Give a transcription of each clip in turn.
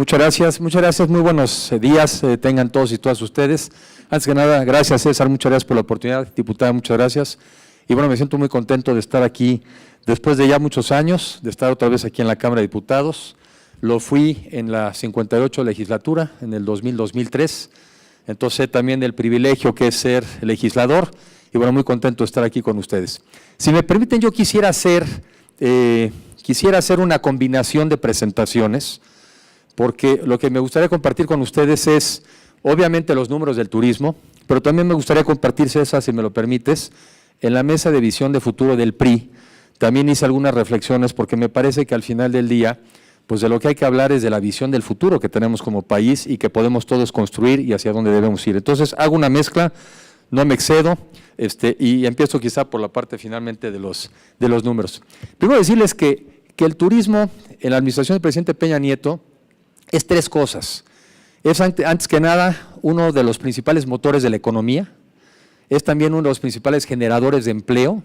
Muchas gracias, muy buenos días tengan todos y todas ustedes. Antes que nada, gracias César, muchas gracias por la oportunidad, diputada, muchas gracias. Y bueno, me siento muy contento de estar aquí después de ya muchos años, de estar otra vez aquí en la Cámara de Diputados. Lo fui en la 58 legislatura, en el 2000-2003, entonces también el privilegio que es ser legislador y bueno, muy contento de estar aquí con ustedes. Si me permiten, yo quisiera hacer una combinación de presentaciones, porque lo que me gustaría compartir con ustedes es, obviamente, los números del turismo, pero también me gustaría compartir, César, si me lo permites, en la mesa de visión de futuro del PRI, también hice algunas reflexiones, porque me parece que al final del día, pues de lo que hay que hablar es de la visión del futuro que tenemos como país y que podemos todos construir y hacia dónde debemos ir. Entonces, hago una mezcla, no me excedo, y empiezo quizá por la parte finalmente de los números. Primero decirles que el turismo en la administración del presidente Peña Nieto es tres cosas. Es antes que nada uno de los principales motores de la economía, es también uno de los principales generadores de empleo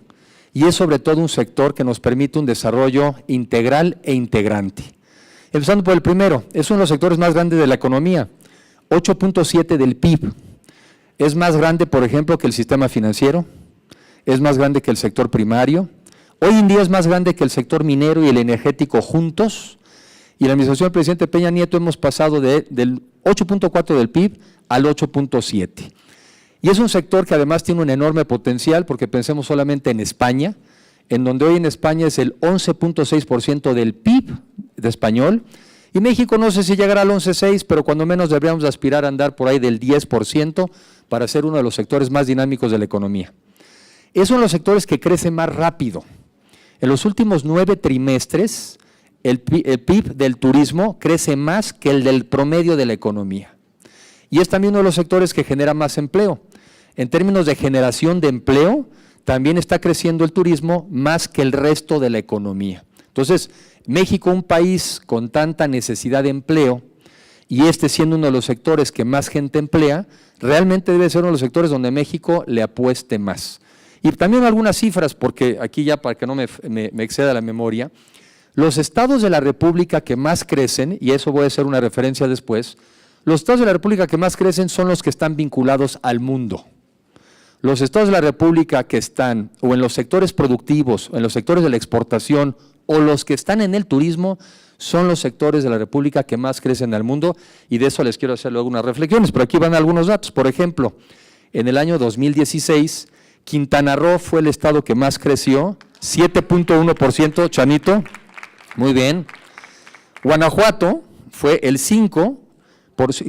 y es sobre todo un sector que nos permite un desarrollo integral e integrante. Empezando por el primero, es uno de los sectores más grandes de la economía, 8.7 del PIB. Es más grande, por ejemplo, que el sistema financiero, es más grande que el sector primario, hoy en día es más grande que el sector minero y el energético juntos. Y en la administración del presidente Peña Nieto hemos pasado del 8.4 del PIB al 8.7. Y es un sector que además tiene un enorme potencial, porque pensemos solamente en España, en donde hoy en España es el 11.6% del PIB de español, y México no sé si llegará al 11.6, pero cuando menos deberíamos aspirar a andar por ahí del 10% para ser uno de los sectores más dinámicos de la economía. Es uno de los sectores que crece más rápido. En los últimos 9 trimestres, el PIB del turismo crece más que el del promedio de la economía. Y es también uno de los sectores que genera más empleo. En términos de generación de empleo, también está creciendo el turismo más que el resto de la economía. Entonces, México, un país con tanta necesidad de empleo, y siendo uno de los sectores que más gente emplea, realmente debe ser uno de los sectores donde México le apueste más. Y también algunas cifras, porque aquí ya para que no me exceda la memoria, los estados de la República que más crecen, y eso voy a hacer una referencia después, los estados de la República que más crecen son los que están vinculados al mundo. Los estados de la República que están o en los sectores productivos, o en los sectores de la exportación, o los que están en el turismo, son los sectores de la República que más crecen al mundo, y de eso les quiero hacer luego unas reflexiones, pero aquí van algunos datos. Por ejemplo, en el año 2016, Quintana Roo fue el estado que más creció, 7.1%, Chanito. Muy bien. Guanajuato fue el 5%,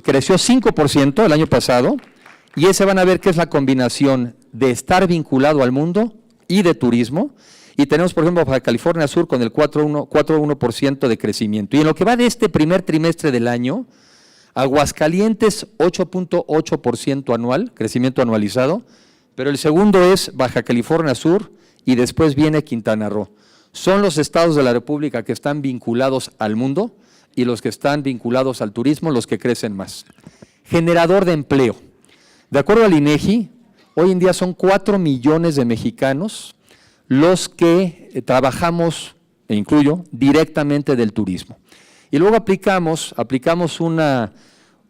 creció 5% el año pasado, y ese van a ver que es la combinación de estar vinculado al mundo y de turismo, y tenemos, por ejemplo, Baja California Sur con el 4.1% de crecimiento. Y en lo que va de este primer trimestre del año, Aguascalientes 8.8% anual, crecimiento anualizado, pero el segundo es Baja California Sur y después viene Quintana Roo. Son los estados de la República que están vinculados al mundo y los que están vinculados al turismo los que crecen más. Generador de empleo. De acuerdo al INEGI, hoy en día son 4 millones de mexicanos los que trabajamos, e incluyo, directamente del turismo. Y luego aplicamos un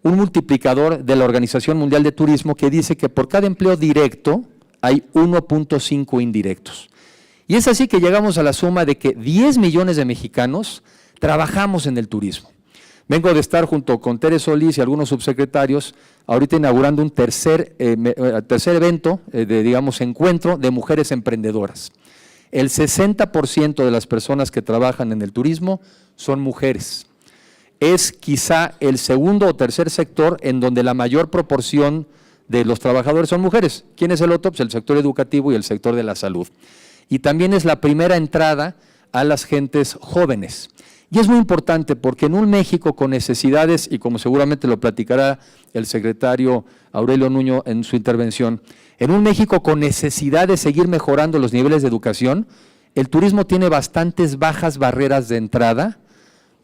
multiplicador de la Organización Mundial de Turismo que dice que por cada empleo directo hay 1.5 indirectos. Y es así que llegamos a la suma de que 10 millones de mexicanos trabajamos en el turismo. Vengo de estar junto con Tere Solís y algunos subsecretarios ahorita inaugurando un tercer evento, encuentro de mujeres emprendedoras. El 60% de las personas que trabajan en el turismo son mujeres. Es quizá el segundo o tercer sector en donde la mayor proporción de los trabajadores son mujeres. ¿Quién es el otro? Pues el sector educativo y el sector de la salud. Y también es la primera entrada a las gentes jóvenes. Y es muy importante porque en un México con necesidades, y como seguramente lo platicará el secretario Aurelio Nuño en su intervención, en un México con necesidad de seguir mejorando los niveles de educación, el turismo tiene bastantes bajas barreras de entrada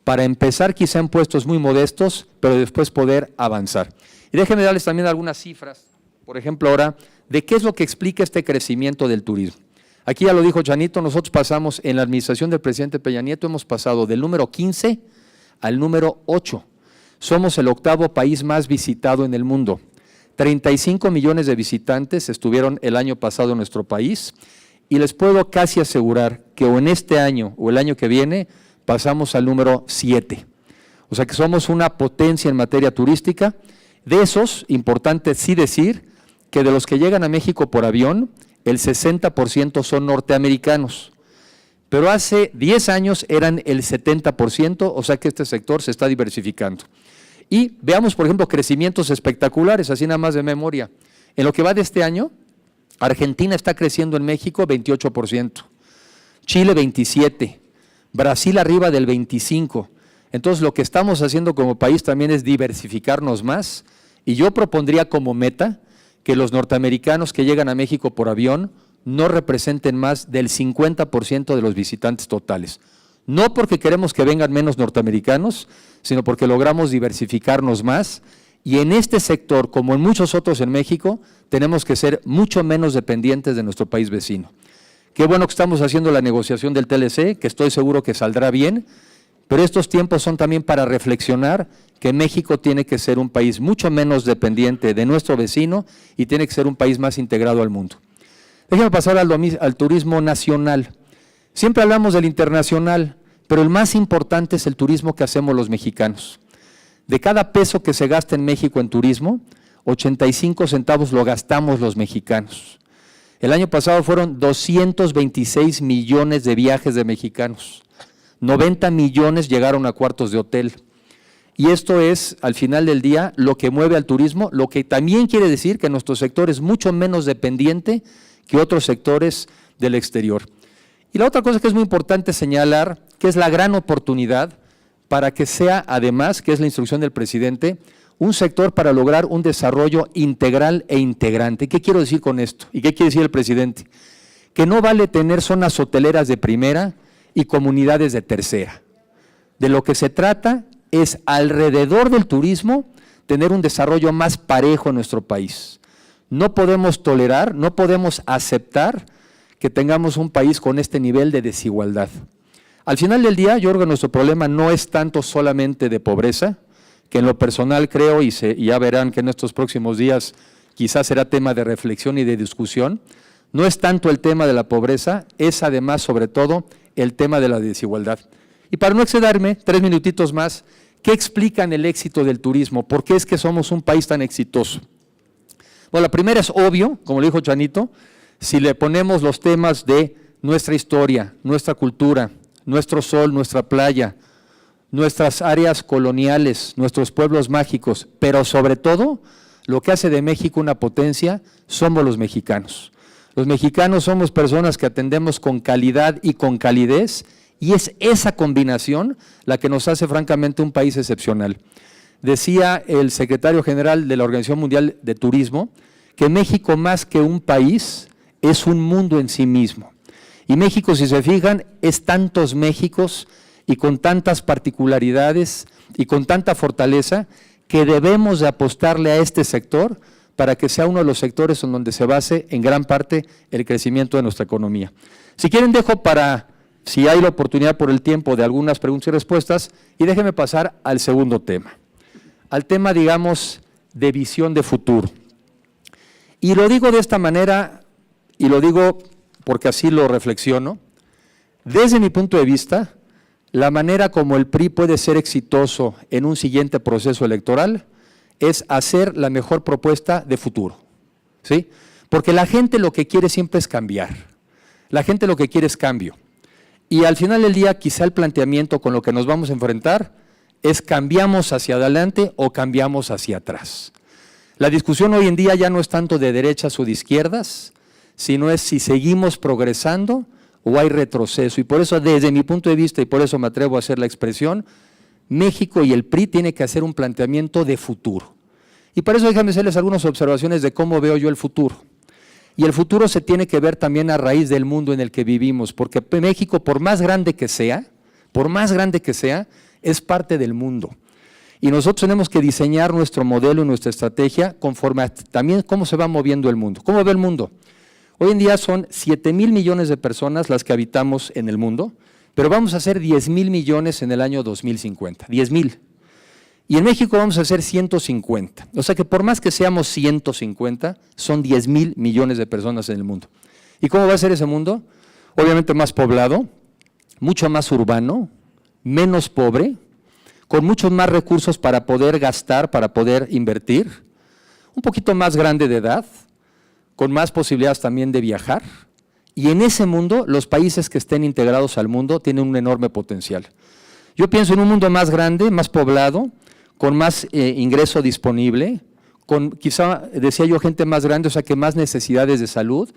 para empezar quizá en puestos muy modestos, pero después poder avanzar. Y déjenme darles también algunas cifras, por ejemplo ahora, de qué es lo que explica este crecimiento del turismo. Aquí ya lo dijo Chanito, nosotros pasamos en la administración del presidente Peña Nieto, hemos pasado del número 15 al número 8. somos el 8º país más visitado en el mundo. 35 millones de visitantes estuvieron el año pasado en nuestro país y les puedo casi asegurar que o en este año o el año que viene pasamos al número 7. O sea que somos una potencia en materia turística. De esos, importante sí decir que de los que llegan a México por avión, el 60% son norteamericanos. Pero hace 10 años eran el 70%, o sea que este sector se está diversificando. Y veamos, por ejemplo, crecimientos espectaculares, así nada más de memoria. En lo que va de este año, Argentina está creciendo en México 28%, Chile 27%, Brasil arriba del 25%. Entonces, lo que estamos haciendo como país también es diversificarnos más, y yo propondría como meta que los norteamericanos que llegan a México por avión no representen más del 50% de los visitantes totales. No porque queremos que vengan menos norteamericanos, sino porque logramos diversificarnos más, y en este sector, como en muchos otros en México, tenemos que ser mucho menos dependientes de nuestro país vecino. Qué bueno que estamos haciendo la negociación del TLC, que estoy seguro que saldrá bien, pero estos tiempos son también para reflexionar que México tiene que ser un país mucho menos dependiente de nuestro vecino y tiene que ser un país más integrado al mundo. Déjenme pasar al turismo nacional. Siempre hablamos del internacional, pero el más importante es el turismo que hacemos los mexicanos. De cada peso que se gasta en México en turismo, 85 centavos lo gastamos los mexicanos. El año pasado fueron 226 millones de viajes de mexicanos. 90 millones llegaron a cuartos de hotel. Y esto es, al final del día, lo que mueve al turismo, lo que también quiere decir que nuestro sector es mucho menos dependiente que otros sectores del exterior. Y la otra cosa que es muy importante señalar, que es la gran oportunidad para que sea, además, que es la instrucción del presidente, un sector para lograr un desarrollo integral e integrante. ¿Qué quiero decir con esto? ¿Y qué quiere decir el presidente? Que no vale tener zonas hoteleras de primera y comunidades de tercera. De lo que se trata es, alrededor del turismo, tener un desarrollo más parejo en nuestro país. No podemos tolerar, no podemos aceptar que tengamos un país con este nivel de desigualdad. Al final del día, yo creo que nuestro problema no es tanto solamente de pobreza, que en lo personal creo, y ya verán que en estos próximos días quizás será tema de reflexión y de discusión, no es tanto el tema de la pobreza, es además, sobre todo, el tema de la desigualdad. Y para no excederme, 3 minutitos más, ¿qué explican el éxito del turismo? ¿Por qué es que somos un país tan exitoso? Bueno, la primera es obvio, como lo dijo Chanito, si le ponemos los temas de nuestra historia, nuestra cultura, nuestro sol, nuestra playa, nuestras áreas coloniales, nuestros pueblos mágicos, pero sobre todo, lo que hace de México una potencia, somos los mexicanos. Los mexicanos somos personas que atendemos con calidad y con calidez, y es esa combinación la que nos hace francamente un país excepcional. Decía el secretario general de la Organización Mundial de Turismo que México, más que un país, es un mundo en sí mismo. Y México, si se fijan, es tantos Méxicos y con tantas particularidades y con tanta fortaleza que debemos de apostarle a este sector para que sea uno de los sectores en donde se base en gran parte el crecimiento de nuestra economía. Si quieren, dejo para, si hay la oportunidad por el tiempo, de algunas preguntas y respuestas, y déjenme pasar al segundo tema, al tema, digamos, de visión de futuro. Y lo digo de esta manera, y lo digo porque así lo reflexiono. Desde mi punto de vista, la manera como el PRI puede ser exitoso en un siguiente proceso electoral es hacer la mejor propuesta de futuro, ¿sí? Porque la gente lo que quiere siempre es cambiar, la gente lo que quiere es cambio. Y al final del día, quizá el planteamiento con lo que nos vamos a enfrentar es: ¿cambiamos hacia adelante o cambiamos hacia atrás? La discusión hoy en día ya no es tanto de derechas o de izquierdas, sino es si seguimos progresando o hay retroceso. Y por eso, desde mi punto de vista, y por eso me atrevo a hacer la expresión, México y el PRI tienen que hacer un planteamiento de futuro. Y para eso déjame hacerles algunas observaciones de cómo veo yo el futuro. Y el futuro se tiene que ver también a raíz del mundo en el que vivimos, porque México, por más grande que sea, es parte del mundo. Y nosotros tenemos que diseñar nuestro modelo y nuestra estrategia conforme a también cómo se va moviendo el mundo. ¿Cómo ve el mundo? Hoy en día son 7,000 millones de personas las que habitamos en el mundo, pero vamos a ser 10,000 millones en el año 2050, 10,000. Y en México vamos a ser 150. O sea que por más que seamos 150, son 10,000 millones de personas en el mundo. ¿Y cómo va a ser ese mundo? Obviamente más poblado, mucho más urbano, menos pobre, con muchos más recursos para poder gastar, para poder invertir, un poquito más grande de edad, con más posibilidades también de viajar. Y en ese mundo, los países que estén integrados al mundo tienen un enorme potencial. Yo pienso en un mundo más grande, más poblado, con más ingreso disponible, con quizá, decía yo, gente más grande, o sea que más necesidades de salud.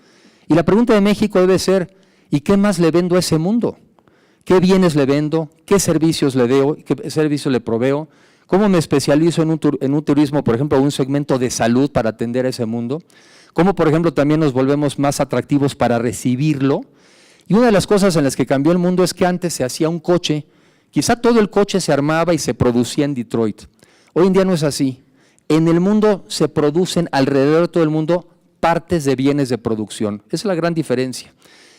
Y la pregunta de México debe ser, ¿y qué más le vendo a ese mundo? ¿Qué bienes le vendo? ¿Qué servicios le deo? ¿Qué servicios le proveo? ¿Cómo me especializo en un turismo, por ejemplo, un segmento de salud para atender a ese mundo? ¿Cómo, por ejemplo, también nos volvemos más atractivos para recibirlo? Y una de las cosas en las que cambió el mundo es que antes se hacía un coche, quizá todo el coche se armaba y se producía en Detroit. Hoy en día no es así. En el mundo se producen alrededor de todo el mundo partes de bienes de producción. Esa es la gran diferencia.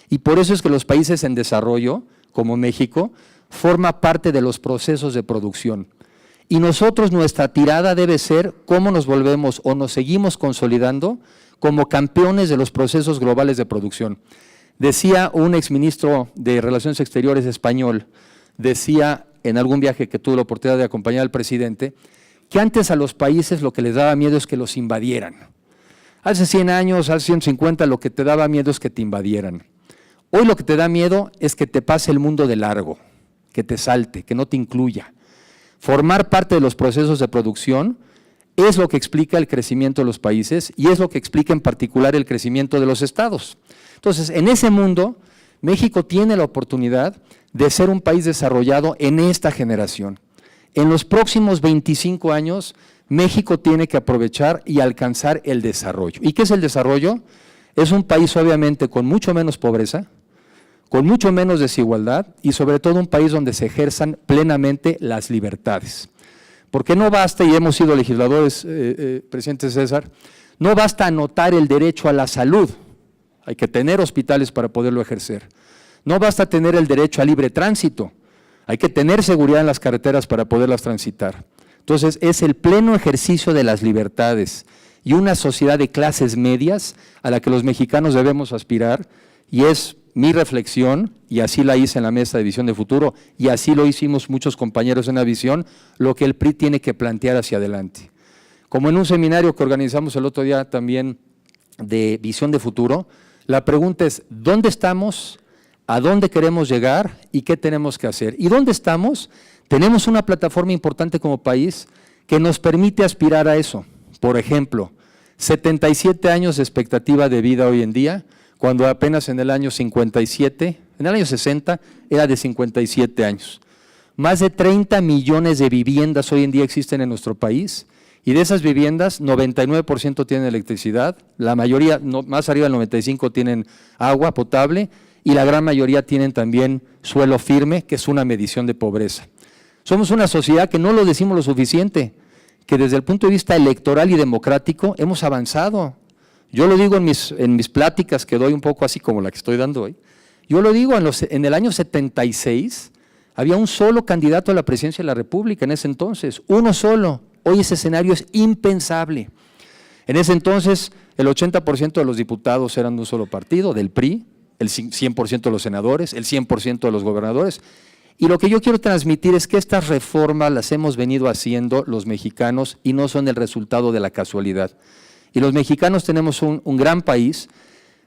Y por eso es que los países en desarrollo, como México, forma parte de los procesos de producción. Y nosotros, nuestra tirada debe ser cómo nos volvemos o nos seguimos consolidando como campeones de los procesos globales de producción. Decía un exministro de Relaciones Exteriores español, decía en algún viaje que tuve la oportunidad de acompañar al presidente, que antes a los países lo que les daba miedo es que los invadieran. Hace 100 años, hace 150, lo que te daba miedo es que te invadieran. Hoy lo que te da miedo es que te pase el mundo de largo, que te salte, que no te incluya. Formar parte de los procesos de producción es lo que explica el crecimiento de los países y es lo que explica en particular el crecimiento de los estados. Entonces, en ese mundo, México tiene la oportunidad de ser un país desarrollado en esta generación. En los próximos 25 años, México tiene que aprovechar y alcanzar el desarrollo. ¿Y qué es el desarrollo? Es un país obviamente con mucho menos pobreza, con mucho menos desigualdad y sobre todo un país donde se ejerzan plenamente las libertades. Porque no basta, y hemos sido legisladores, presidente César, no basta anotar el derecho a la salud, hay que tener hospitales para poderlo ejercer. No basta tener el derecho a libre tránsito, hay que tener seguridad en las carreteras para poderlas transitar. Entonces, es el pleno ejercicio de las libertades y una sociedad de clases medias a la que los mexicanos debemos aspirar, y es mi reflexión, y así la hice en la mesa de Visión de Futuro, y así lo hicimos muchos compañeros en la visión, lo que el PRI tiene que plantear hacia adelante. Como en un seminario que organizamos el otro día también de Visión de Futuro, la pregunta es, ¿dónde estamos? ¿A dónde queremos llegar? ¿Y qué tenemos que hacer? ¿Y dónde estamos? Tenemos una plataforma importante como país que nos permite aspirar a eso. Por ejemplo, 77 años de expectativa de vida hoy en día, cuando apenas en el año 57, en el año 60, era de 57 años. Más de 30 millones de viviendas hoy en día existen en nuestro país, y de esas viviendas, 99% tienen electricidad, la mayoría, más arriba del 95%, tienen agua potable, y la gran mayoría tienen también suelo firme, que es una medición de pobreza. Somos una sociedad que no lo decimos lo suficiente, que desde el punto de vista electoral y democrático hemos avanzado. Yo lo digo en mis pláticas que doy un poco así como la que estoy dando hoy. Yo lo digo, en el año 76 había un solo candidato a la presidencia de la República en ese entonces, uno solo. Hoy ese escenario es impensable. En ese entonces el 80% de los diputados eran de un solo partido, del PRI, el 100% de los senadores, el 100% de los gobernadores. Y lo que yo quiero transmitir es que estas reformas las hemos venido haciendo los mexicanos y no son el resultado de la casualidad. Y los mexicanos tenemos un gran país,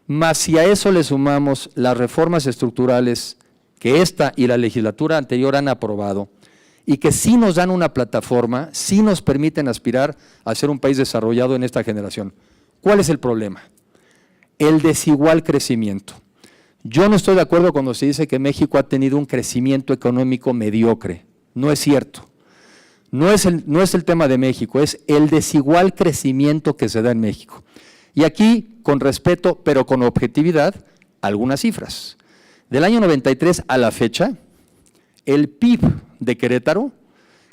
más si a eso le sumamos las reformas estructurales que esta y la legislatura anterior han aprobado y que sí nos dan una plataforma, sí nos permiten aspirar a ser un país desarrollado en esta generación. ¿Cuál es el problema? El desigual crecimiento. Yo no estoy de acuerdo cuando se dice que México ha tenido un crecimiento económico mediocre. No es cierto. No es el tema de México, es el desigual crecimiento que se da en México. Y aquí, con respeto, pero con objetividad, algunas cifras. Del año 93 a la fecha, el PIB de Querétaro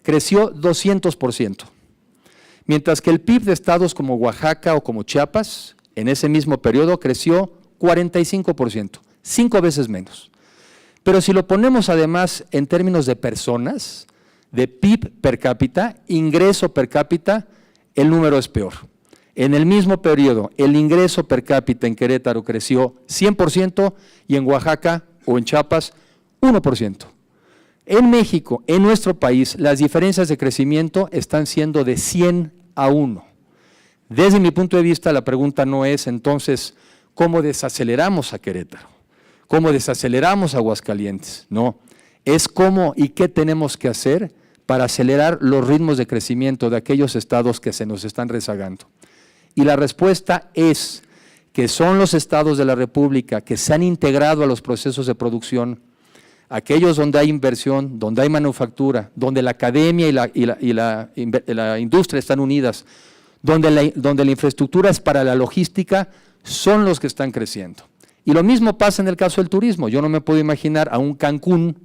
creció 200%, mientras que el PIB de estados como Oaxaca o como Chiapas, en ese mismo periodo, creció 45%, 5 veces menos. Pero si lo ponemos además en términos de personas, de PIB per cápita, ingreso per cápita, el número es peor. En el mismo periodo, el ingreso per cápita en Querétaro creció 100% y en Oaxaca o en Chiapas 1%. En México, en nuestro país, las diferencias de crecimiento están siendo de 100 a 1. Desde mi punto de vista, la pregunta no es entonces cómo desaceleramos a Querétaro, cómo desaceleramos a Aguascalientes, no. Es cómo y qué tenemos que hacer para acelerar los ritmos de crecimiento de aquellos estados que se nos están rezagando. Y la respuesta es que son los estados de la República que se han integrado a los procesos de producción, aquellos donde hay inversión, donde hay manufactura, donde la academia y la industria están unidas, donde la infraestructura es para la logística, son los que están creciendo. Y lo mismo pasa en el caso del turismo. Yo no me puedo imaginar a un Cancún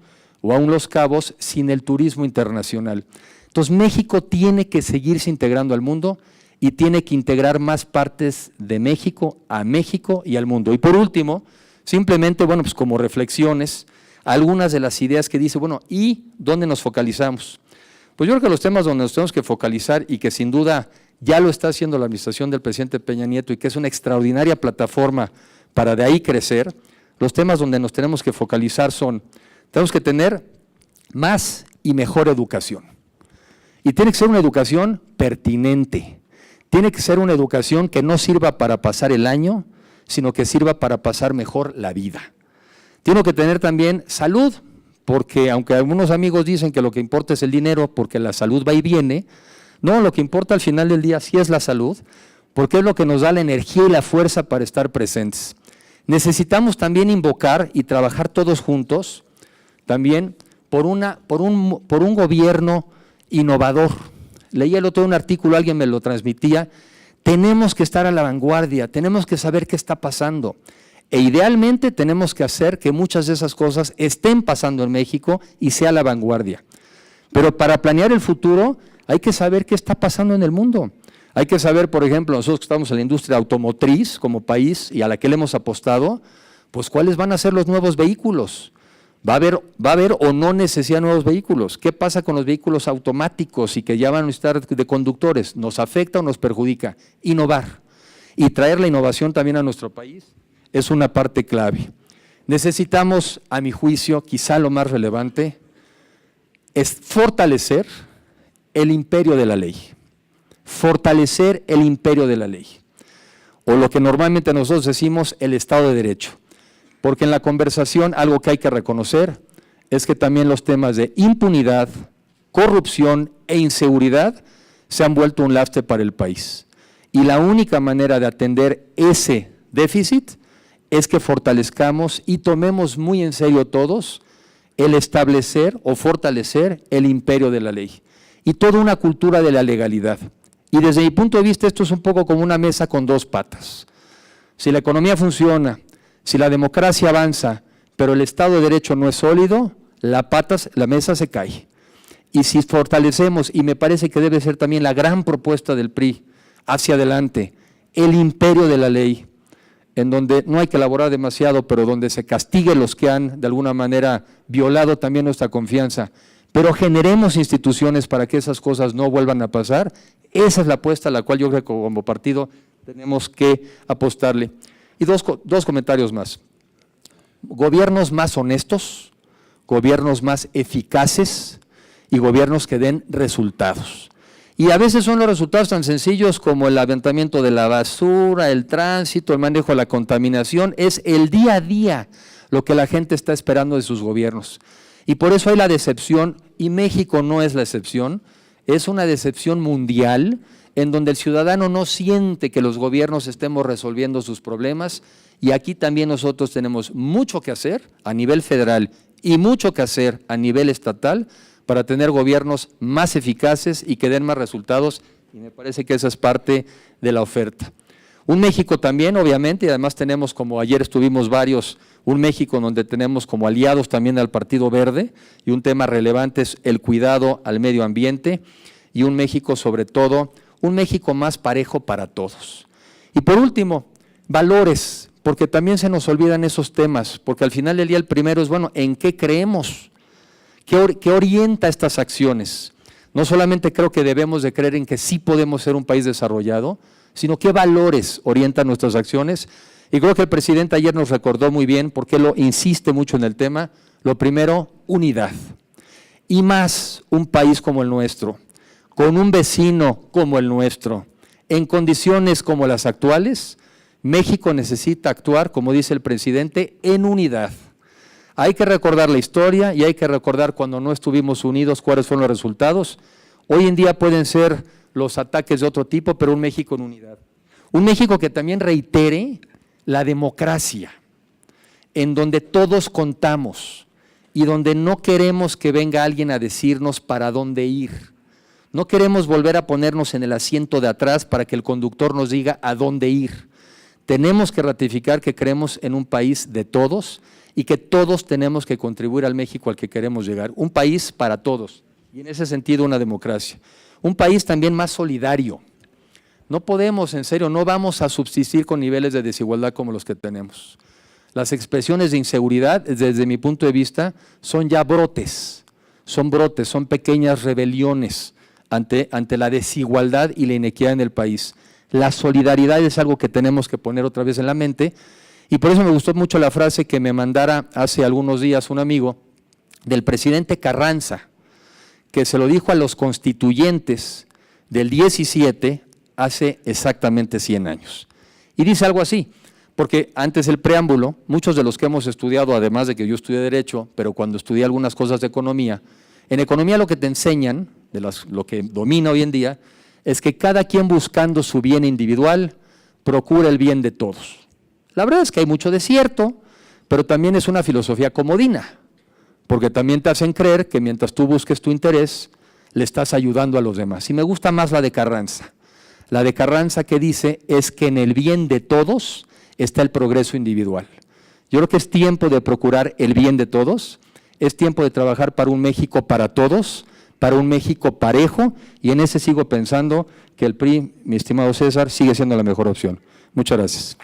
o a un Los Cabos sin el turismo internacional. Entonces México tiene que seguirse integrando al mundo y tiene que integrar más partes de México a México y al mundo. Y por último, simplemente, bueno, pues como reflexiones, algunas de las ideas que dice, bueno, ¿y dónde nos focalizamos? Pues yo creo que los temas donde nos tenemos que focalizar y que sin duda ya lo está haciendo la administración del presidente Peña Nieto y que es una extraordinaria plataforma para de ahí crecer, los temas donde nos tenemos que focalizar son, tenemos que tener más y mejor educación. Y tiene que ser una educación pertinente, tiene que ser una educación que no sirva para pasar el año, sino que sirva para pasar mejor la vida. Tiene que tener también salud, porque aunque algunos amigos dicen que lo que importa es el dinero, porque la salud va y viene, no, lo que importa al final del día sí es la salud, porque es lo que nos da la energía y la fuerza para estar presentes. Necesitamos también invocar y trabajar todos juntos, también por un gobierno innovador. Leí el otro día un artículo, alguien me lo transmitía, tenemos que estar a la vanguardia, tenemos que saber qué está pasando. E idealmente tenemos que hacer que muchas de esas cosas estén pasando en México y sea la vanguardia. Pero para planear el futuro hay que saber qué está pasando en el mundo. Hay que saber, por ejemplo, nosotros que estamos en la industria automotriz como país y a la que le hemos apostado, pues cuáles van a ser los nuevos vehículos. ¿Va a haber o no necesidad de nuevos vehículos? ¿Qué pasa con los vehículos automáticos y que ya van a estar de conductores? ¿Nos afecta o nos perjudica? Innovar y traer la innovación también a nuestro país es una parte clave. Necesitamos, a mi juicio, quizá lo más relevante, es fortalecer el imperio de la ley. Fortalecer el imperio de la ley. O lo que normalmente nosotros decimos, el Estado de Derecho. Porque en la conversación algo que hay que reconocer es que también los temas de impunidad, corrupción e inseguridad se han vuelto un lastre para el país. Y la única manera de atender ese déficit es que fortalezcamos y tomemos muy en serio todos el establecer o fortalecer el imperio de la ley y toda una cultura de la legalidad. Y desde mi punto de vista esto es un poco como una mesa con dos patas. Si la economía funciona, si la democracia avanza, pero el Estado de Derecho no es sólido, la mesa se cae. Y si fortalecemos, y me parece que debe ser también la gran propuesta del PRI hacia adelante, el imperio de la ley, en donde no hay que elaborar demasiado, pero donde se castigue los que han de alguna manera violado también nuestra confianza, pero generemos instituciones para que esas cosas no vuelvan a pasar. Esa es la apuesta a la cual yo creo que como partido tenemos que apostarle. Y dos comentarios más. Gobiernos más honestos, gobiernos más eficaces y gobiernos que den resultados. Y a veces son los resultados tan sencillos como el aventamiento de la basura, el tránsito, el manejo de la contaminación. Es el día a día lo que la gente está esperando de sus gobiernos. Y por eso hay la decepción, y México no es la excepción, es una decepción mundial en donde el ciudadano no siente que los gobiernos estemos resolviendo sus problemas, y aquí también nosotros tenemos mucho que hacer a nivel federal y mucho que hacer a nivel estatal para tener gobiernos más eficaces y que den más resultados, y me parece que esa es parte de la oferta. Un México también, obviamente, y además tenemos, como ayer estuvimos varios, un México donde tenemos como aliados también al Partido Verde, y un tema relevante es el cuidado al medio ambiente, y un México sobre todo, un México más parejo para todos. Y por último, valores, porque también se nos olvidan esos temas, porque al final del día el primero es, bueno, ¿en qué creemos? ¿Qué orienta estas acciones? No solamente creo que debemos de creer en que sí podemos ser un país desarrollado, sino qué valores orientan nuestras acciones. Y creo que el presidente ayer nos recordó muy bien, porque él insiste mucho en el tema. Lo primero, unidad. Y más un país como el nuestro, con un vecino como el nuestro, en condiciones como las actuales, México necesita actuar, como dice el presidente, en unidad. Hay que recordar la historia y hay que recordar cuando no estuvimos unidos cuáles fueron los resultados. Hoy en día pueden ser los ataques de otro tipo, pero un México en unidad. Un México que también reitere la democracia, en donde todos contamos y donde no queremos que venga alguien a decirnos para dónde ir. No queremos volver a ponernos en el asiento de atrás para que el conductor nos diga a dónde ir. Tenemos que ratificar que creemos en un país de todos y que todos tenemos que contribuir al México al que queremos llegar. Un país para todos y en ese sentido una democracia. Un país también más solidario. No podemos, en serio, no vamos a subsistir con niveles de desigualdad como los que tenemos. Las expresiones de inseguridad, desde mi punto de vista, son ya brotes, son pequeñas rebeliones ante la desigualdad y la inequidad en el país. La solidaridad es algo que tenemos que poner otra vez en la mente y por eso me gustó mucho la frase que me mandara hace algunos días un amigo del presidente Carranza, que se lo dijo a los constituyentes del 17 hace exactamente 100 años. Y dice algo así, porque antes del preámbulo, muchos de los que hemos estudiado, además de que yo estudié Derecho, pero cuando estudié algunas cosas de economía, en economía lo que te enseñan, lo que domina hoy en día, es que cada quien buscando su bien individual procura el bien de todos. La verdad es que hay mucho de cierto, pero también es una filosofía comodina, porque también te hacen creer que mientras tú busques tu interés, le estás ayudando a los demás. Y me gusta más la de Carranza. La de Carranza que dice es que en el bien de todos está el progreso individual. Yo creo que es tiempo de procurar el bien de todos, es tiempo de trabajar para un México para todos, para un México parejo, y en ese sigo pensando que el PRI, mi estimado César, sigue siendo la mejor opción. Muchas gracias.